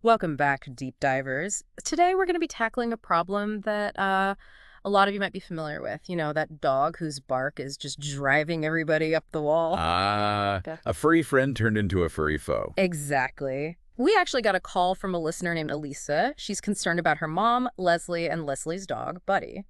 Welcome back, deep divers. Today we're going to be tackling a problem that a lot of you might be familiar with. You know, that dog whose bark is just driving everybody up the wall. Ah, Okay. a furry friend turned into a furry foe. Exactly. We actually got a call from a listener named Elisa. She's concerned about her mom, Leslie, and Leslie's dog, Buddy.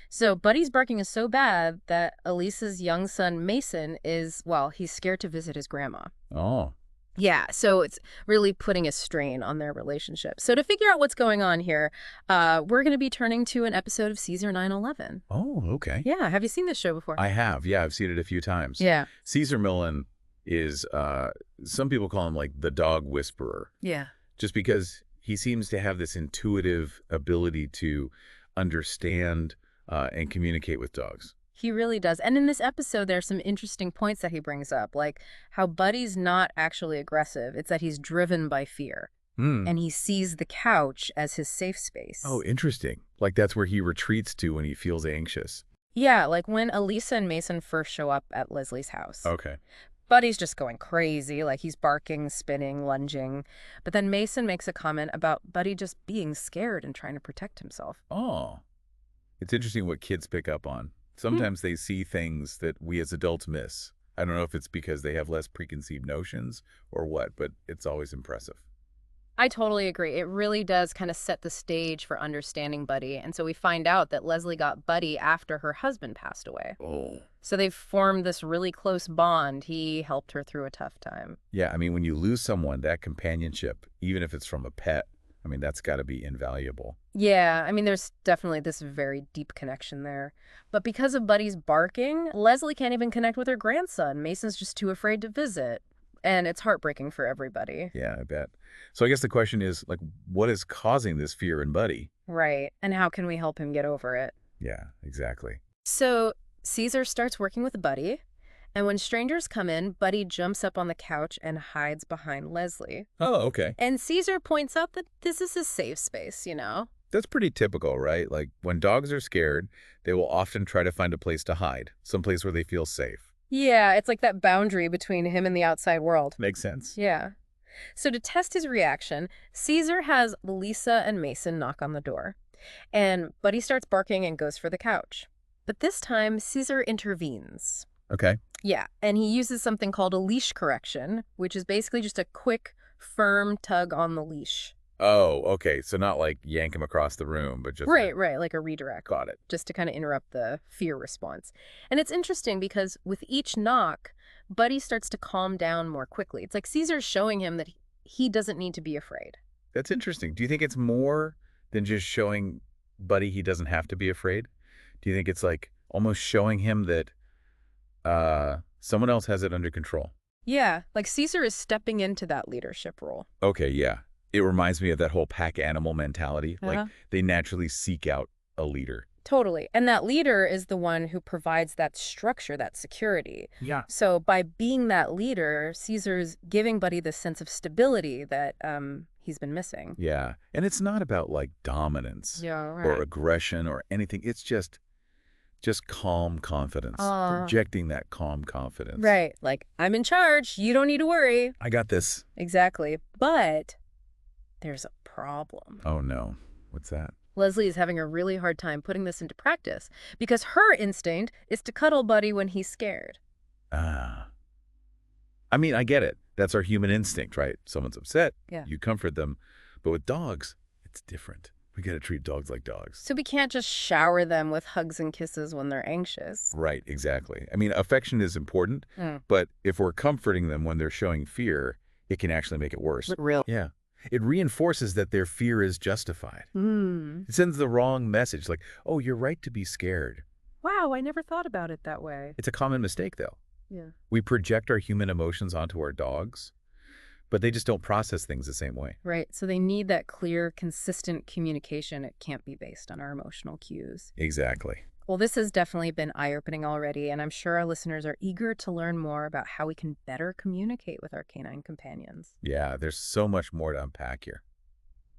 So Buddy's barking is so bad that Elisa's young son, Mason, he's scared to visit his grandma. Oh, Yeah, so it's really putting a strain on their relationship. So to figure out what's going on here, we're going to be turning to an episode of Caesar 911. oh, okay. Yeah, have you seen this show before? I have. Yeah, I've seen it a few times. Yeah. Caesar Millen is, some people call him like the dog whisperer, Yeah. just because he seems to have this intuitive ability to understand and communicate with dogs. He really does. And in this episode, there's some interesting points that he brings up, like how Buddy's not actually aggressive. It's that he's driven by fear, Hmm. and he sees the couch as his safe space. Oh, interesting. Like that's where he retreats to when he feels anxious. Yeah, like when Elisa and Mason first show up at Leslie's house. Okay. Buddy's just going crazy, like he's barking, spinning, lunging. But then Mason makes a comment about Buddy just being scared and trying to protect himself. Oh, it's interesting what kids pick up on. Hmm. Sometimes they see things that we as adults miss. I don't know if it's because they have less preconceived notions or what, but it's always impressive. I totally agree. It really does kind of set the stage for understanding Buddy. And so we find out that Leslie got Buddy after her husband passed away. Oh. So they've formed this really close bond. He helped her through a tough time. Yeah, I mean, when you lose someone, that companionship, even if it's from a pet, I mean, that's got to be invaluable. Yeah, I mean, there's definitely this very deep connection there. But because of Buddy's barking, Leslie can't even connect with her grandson. Mason's just too afraid to visit. And it's heartbreaking for everybody. Yeah, I bet. So I guess the question is, like, what is causing this fear in Buddy? Right. And how can we help him get over it? Yeah, exactly. So Caesar starts working with Buddy. And when strangers come in, Buddy jumps up on the couch and hides behind Leslie. Oh, okay. And Caesar points out that this is his safe space, you know? That's pretty typical, right? Like, when dogs are scared, they will often try to find a place to hide, someplace where they feel safe. Yeah, it's like that boundary between him and the outside world. Makes sense. Yeah. So to test his reaction, Caesar has Lisa and Mason knock on the door. And Buddy starts barking and goes for the couch. But this time, Caesar intervenes. Okay. Yeah, and he uses something called a leash correction, which is basically just a quick, firm tug on the leash. Oh, okay. So not like yank him across the room, but just Right, like a redirect, got it. just to kind of interrupt the fear response. And it's interesting because with each knock, Buddy starts to calm down more quickly. It's like Caesar's showing him that he doesn't need to be afraid. That's interesting. Do you think it's more than just showing Buddy he doesn't have to be afraid? Do you think it's like almost showing him that someone else has it under control? Yeah, like Caesar is stepping into that leadership role. Okay, yeah. It reminds me of that whole pack animal mentality. Uh-huh. Like they naturally seek out a leader. Totally. And that leader is the one who provides that structure, that security. Yeah. So by being that leader, Caesar's giving Buddy this sense of stability that he's been missing. Yeah. And it's not about like dominance Yeah, or aggression or anything. It's just calm confidence. Projecting that calm confidence. Right. Like, I'm in charge. You don't need to worry. I got this. Exactly. But there's a problem. Oh no. What's that? Leslie is having a really hard time putting this into practice because her instinct is to cuddle Buddy when he's scared. Ah. I mean, I get it. That's our human instinct, right? Someone's upset, Yeah. you comfort them. But with dogs, it's different. We got to treat dogs like dogs. So we can't just shower them with hugs and kisses when they're anxious. Right, exactly. I mean, affection is important, Mm. but if we're comforting them when they're showing fear, it can actually make it worse. Real. Yeah. It reinforces that their fear is justified. Mm. It sends the wrong message, like, oh, you're right to be scared. Wow, I never thought about it that way. It's a common mistake, though. Yeah. We project our human emotions onto our dogs, but they just don't process things the same way. Right. So they need that clear, consistent communication. It can't be based on our emotional cues. Exactly. Well, this has definitely been eye-opening already, and I'm sure our listeners are eager to learn more about how we can better communicate with our canine companions. Yeah, there's so much more to unpack here.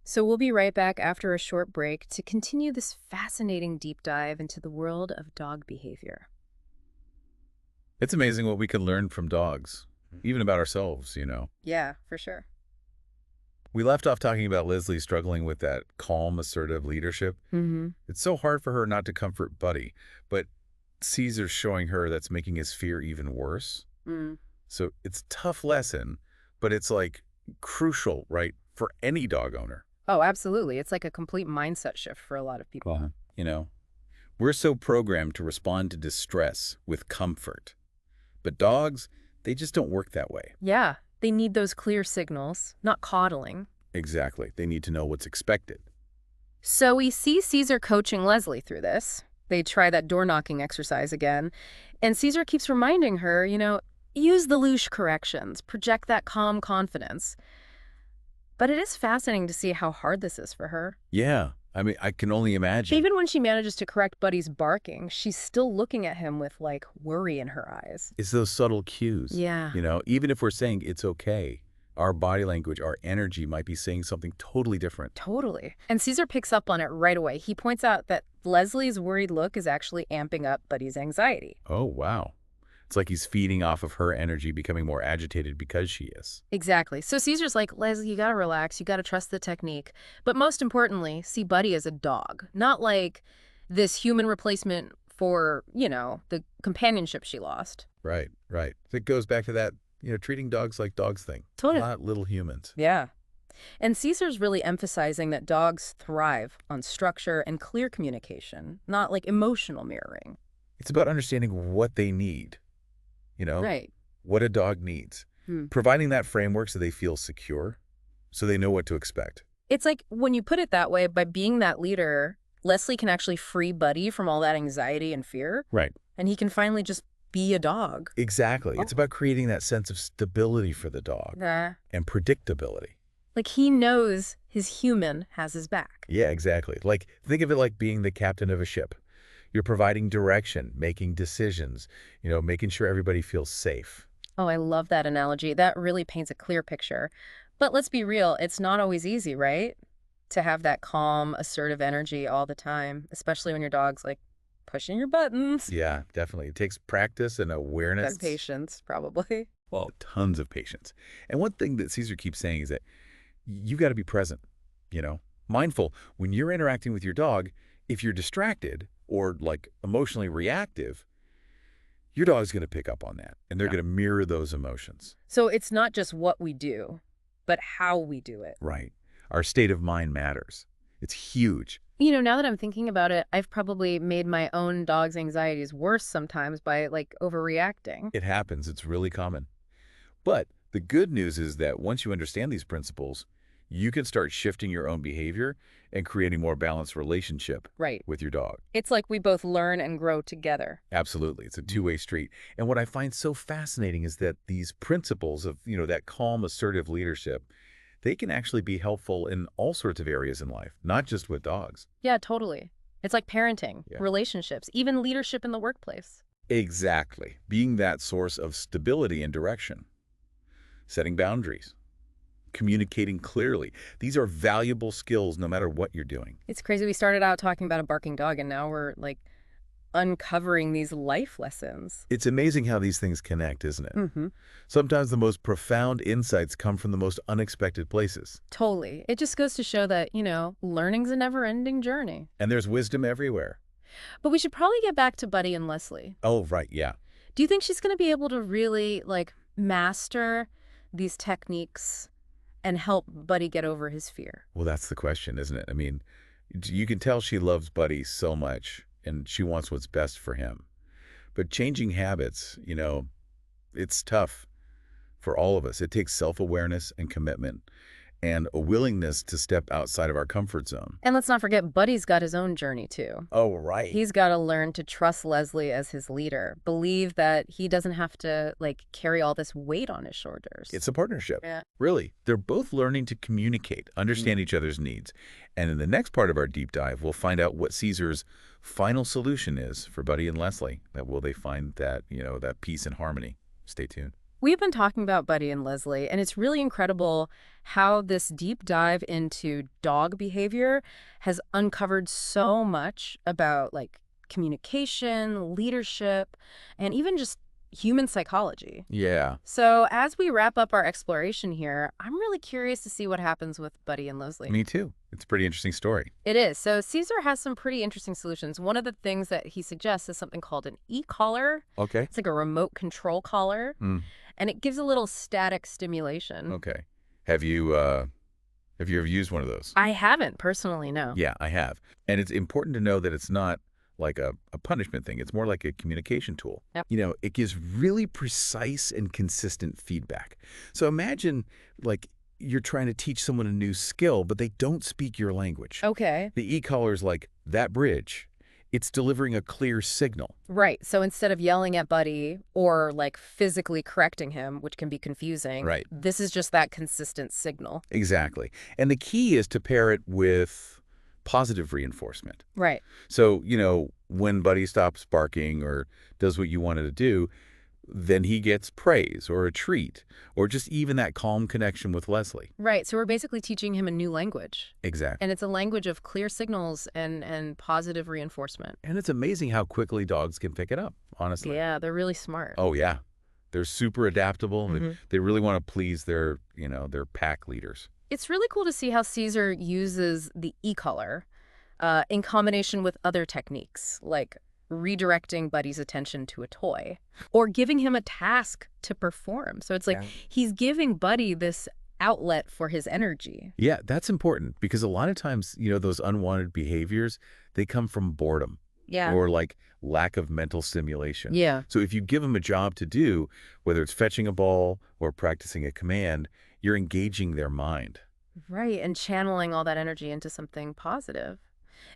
So we'll be right back after a short break to continue this fascinating deep dive into the world of dog behavior. It's amazing what we can learn from dogs, even about ourselves, you know. Yeah, for sure. We left off talking about Leslie struggling with that calm, assertive leadership. Mm-hmm. It's so hard for her not to comfort Buddy, but Caesar's showing her that's making his fear even worse. Mm. So it's a tough lesson, but it's like crucial, right, for any dog owner. Oh, absolutely. It's like a complete mindset shift for a lot of people. You know, we're so programmed to respond to distress with comfort. But dogs, they just don't work that way. Yeah, they need those clear signals, not coddling. Exactly. They need to know what's expected. So we see Caesar coaching Leslie through this. They try that door-knocking exercise again, and Caesar keeps reminding her, use the leash corrections, project that calm confidence. But it is fascinating to see how hard this is for her. Yeah. I mean, I can only imagine. Even when she manages to correct Buddy's barking, she's still looking at him with, worry in her eyes. It's those subtle cues. Yeah. Even if we're saying it's okay, our body language, our energy might be saying something totally different. Totally. And Caesar picks up on it right away. He points out that Leslie's worried look is actually amping up Buddy's anxiety. Oh, wow. It's like he's feeding off of her energy, becoming more agitated because she is. Exactly. So Caesar's like, Leslie, you gotta relax. You gotta trust the technique. But most importantly, see Buddy as a dog, not like this human replacement for, the companionship she lost. Right, right. It goes back to that, treating dogs like dogs thing. Totally. Not little humans. Yeah. And Caesar's really emphasizing that dogs thrive on structure and clear communication, not like emotional mirroring. It's about understanding what they need, Right. what a dog needs. Providing that framework so they feel secure, so they know what to expect. It's like when you put it that way, by being that leader, Leslie can actually free Buddy from all that anxiety and fear. Right. And he can finally just be a dog. Exactly. It's about creating that sense of stability for the dog and predictability. Like he knows his human has his back. Yeah, exactly. Like, think of it like being the captain of a ship. You're providing direction, making decisions, making sure everybody feels safe. Oh, I love that analogy. That really paints a clear picture. But let's be real, it's not always easy, right? To have that calm, assertive energy all the time, especially when your dog's pushing your buttons. Yeah, definitely. It takes practice and awareness. That's patience, probably. Well, tons of patience. And one thing that Caesar keeps saying is that you got to be present, mindful. When you're interacting with your dog, if you're distracted or emotionally reactive, your dog's going to pick up on that and they're going to mirror those emotions. So it's not just what we do, but how we do it. Right. Our state of mind matters. It's huge. Now that I'm thinking about it, I've probably made my own dog's anxieties worse sometimes by overreacting. It happens. It's really common. But the good news is that once you understand these principles, you can start shifting your own behavior and creating more balanced relationship with your dog. It's like we both learn and grow together. Absolutely. It's a two-way street. And what I find so fascinating is that these principles of, that calm, assertive leadership, they can actually be helpful in all sorts of areas in life, not just with dogs. Yeah, totally. It's like parenting, relationships, even leadership in the workplace. Exactly. Being that source of stability and direction. Setting boundaries. Communicating clearly. These are valuable skills no matter what you're doing. It's crazy. We started out talking about a barking dog, and now we're uncovering these life lessons. It's amazing how these things connect, isn't it? Sometimes the most profound insights come from the most unexpected places. Totally. It just goes to show that, learning's a never-ending journey. And there's wisdom everywhere. But we should probably get back to Buddy and Leslie. Oh, right, yeah. Do you think she's going to be able to really, master these techniques and help Buddy get over his fear? Well, that's the question, isn't it? I mean, you can tell she loves Buddy so much, and she wants what's best for him. But changing habits, it's tough for all of us. It takes self-awareness and commitment and a willingness to step outside of our comfort zone. And let's not forget, Buddy's got his own journey, too. Oh, right. He's got to learn to trust Leslie as his leader, believe that he doesn't have to, carry all this weight on his shoulders. It's a partnership. Yeah. Really. They're both learning to communicate, understand each other's needs. And in the next part of our deep dive, we'll find out what Caesar's final solution is for Buddy and Leslie. Will they find that, that peace and harmony? Stay tuned. We've been talking about Buddy and Leslie, and it's really incredible how this deep dive into dog behavior has uncovered so much about, communication, leadership, and even just human psychology. Yeah, So as we wrap up our exploration here, I'm really curious to see what happens with Buddy and Leslie. me too. It's a pretty interesting story. It is. So Caesar has some pretty interesting solutions. One of the things that he suggests is something called an e-collar. Okay. It's like a remote control collar, Mm, and it gives a little static stimulation. okay. Have you ever used one of those? I haven't personally, no. Yeah, I have. And it's important to know that it's not like a punishment thing. It's more like a communication tool. Yep. It gives really precise and consistent feedback. So imagine like you're trying to teach someone a new skill, but they don't speak your language. Okay. The e-collar is like that bridge. It's delivering a clear signal. Right. So instead of yelling at Buddy or like physically correcting him, which can be confusing, Right. this is just that consistent signal. Exactly. And the key is to pair it with positive reinforcement. Right. So, when Buddy stops barking or does what you wanted to do, then he gets praise or a treat or just even that calm connection with Leslie. Right. So we're basically teaching him a new language. Exactly. And it's a language of clear signals and positive reinforcement. And it's amazing how quickly dogs can pick it up, honestly. Yeah, they're really smart. Oh, yeah. They're super adaptable. Mm-hmm. They really want to please their pack leaders. It's really cool to see how Caesar uses the e-collar in combination with other techniques, like redirecting Buddy's attention to a toy or giving him a task to perform. So it's like he's giving Buddy this outlet for his energy. Yeah, that's important because a lot of times, those unwanted behaviors, they come from boredom Yeah. or like lack of mental stimulation. Yeah. So if you give them a job to do, whether it's fetching a ball or practicing a command, you're engaging their mind. Right. And channeling all that energy into something positive.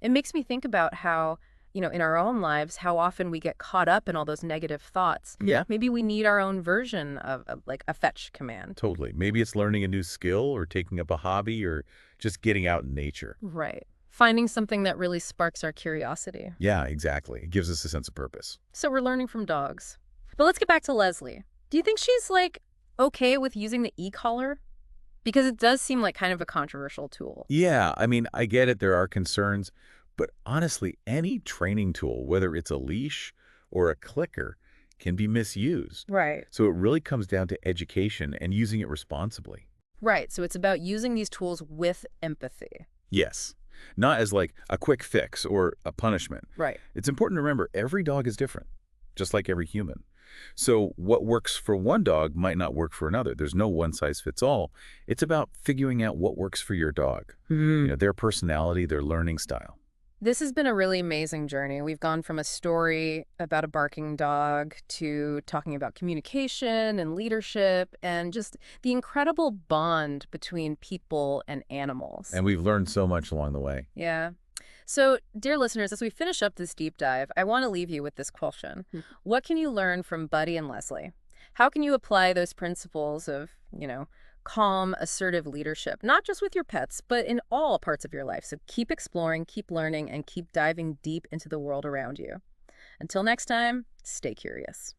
It makes me think about how, in our own lives, how often we get caught up in all those negative thoughts. Yeah. Maybe we need our own version of like a fetch command. Totally. Maybe it's learning a new skill or taking up a hobby or just getting out in nature. Right. Finding something that really sparks our curiosity. Yeah, exactly. It gives us a sense of purpose. So we're learning from dogs. But let's get back to Leslie. Do you think she's like okay with using the e-collar? Because it does seem like kind of a controversial tool. Yeah, I mean, I get it. There are concerns. But honestly, any training tool, whether it's a leash or a clicker, can be misused. Right. So it really comes down to education and using it responsibly. Right. So it's about using these tools with empathy. Yes. Not as like a quick fix or a punishment. Right. It's important to remember every dog is different, just like every human. So what works for one dog might not work for another. There's no one size fits all. It's about figuring out what works for your dog, their personality, their learning style. This has been a really amazing journey. We've gone from a story about a barking dog to talking about communication and leadership and just the incredible bond between people and animals. And we've learned so much along the way. Yeah. So, dear listeners, as we finish up this deep dive, I want to leave you with this question. What can you learn from Buddy and Leslie? How can you apply those principles of, calm, assertive leadership, not just with your pets, but in all parts of your life? So keep exploring, keep learning, and keep diving deep into the world around you. Until next time, stay curious.